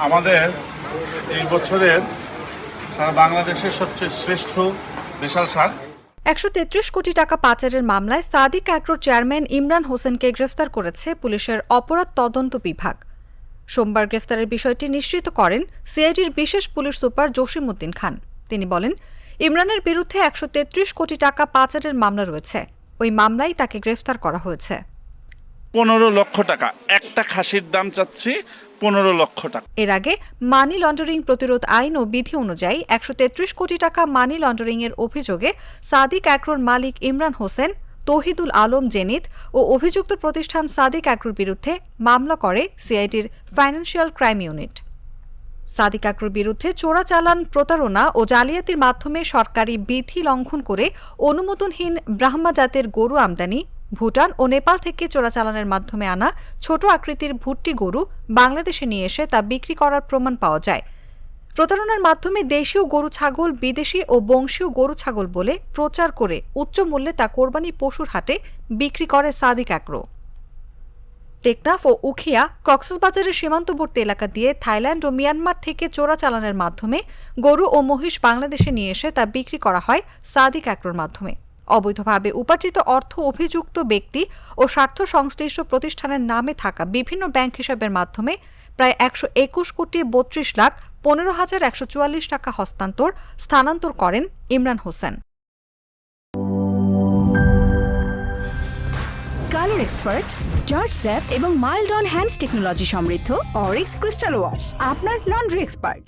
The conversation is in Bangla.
আমাদের এই বছরের সারা বাংলাদেশের সবচেয়ে শ্রেষ্ঠ দেশাল সার ১৩৩ কোটি টাকা পাচারের মামলায় সাদিক অ্যাগ্রোর চেয়ারম্যান ইমরান হোসেনকে গ্রেফতার করেছে পুলিশের অপরাধ তদন্ত বিভাগ। সোমবার গ্রেফতারের বিষয়টি নিশ্চিত করেন সিআইডির বিশেষ পুলিশ সুপার জসিম উদ্দিন খান। তিনি বলেন, ইমরানের বিরুদ্ধে ১৩৩ কোটি টাকা পাচারের মামলা রয়েছে। ওই মামলায় তাকে গ্রেফতার করা হয়েছে। 15 লক্ষ টাকা, একটা খাসির দাম চাচ্ছি 15 লক্ষ টাকা। এর আগে মানি লন্ডারিং প্রতিরোধ আইন ও বিধি অনুযায়ী ১৩৩ কোটি টাকা মানি লন্ডারিংয়ের অভিযোগে সাদিক অ্যাগ্রোর মালিক ইমরান হোসেন, তৌহিদুল আলম জেনিত ও অভিযুক্ত প্রতিষ্ঠান সাদিক অ্যাগ্রোর বিরুদ্ধে মামলা করে সিআইডির ফাইন্যান্সিয়াল ক্রাইম ইউনিট। সাদিক অ্যাগ্রোর বিরুদ্ধে চোরাচালান, প্রতারণা ও জালিয়াতির মাধ্যমে সরকারি বিধি লঙ্ঘন করে অনুমোদনহীন ব্রাহ্মা জাতের গরু আমদানি, ভুটান ও নেপাল থেকে চোরাচালানের মাধ্যমে আনা ছোট আকৃতির ভুট্টি গরু বাংলাদেশে নিয়ে এসে তা বিক্রি করার প্রমাণ পাওয়া যায়। প্রতারণার মাধ্যমে দেশীয় গরু ছাগল বিদেশি ও বংশীয় গরু ছাগল বলে প্রচার করে উচ্চ মূল্যে তা কোরবানি পশুর হাটে বিক্রি করে সাদিক অ্যাগ্রো। টেকনাফ ও উখিয়া, কক্সবাজারের সীমান্তবর্তী এলাকা দিয়ে থাইল্যান্ড ও মিয়ানমার থেকে চোরাচালানের মাধ্যমে গরু ও মহিষ বাংলাদেশে নিয়ে এসে তা বিক্রি করা হয় সাদিক অ্যাগ্রোর মাধ্যমে। অবৈধভাবে উপার্জিত অর্থ অভিযুক্ত ব্যক্তি ও স্বার্থ সংশ্লিষ্ট প্রতিষ্ঠানের নামে থাকা বিভিন্ন ব্যাংক হিসাবের মাধ্যমে প্রায় ১২১ কোটি ৩২ লাখ ১৫,১৪৪ টাকা স্থানান্তর করেন Imran Hossain. Colour expert, George sap এবং মাইল্ড অন হ্যান্ডস টেকনোলজি সমৃদ্ধ অরিক্স ক্রিস্টাল ওয়াশ আপনার লন্ড্রি এক্সপার্ট।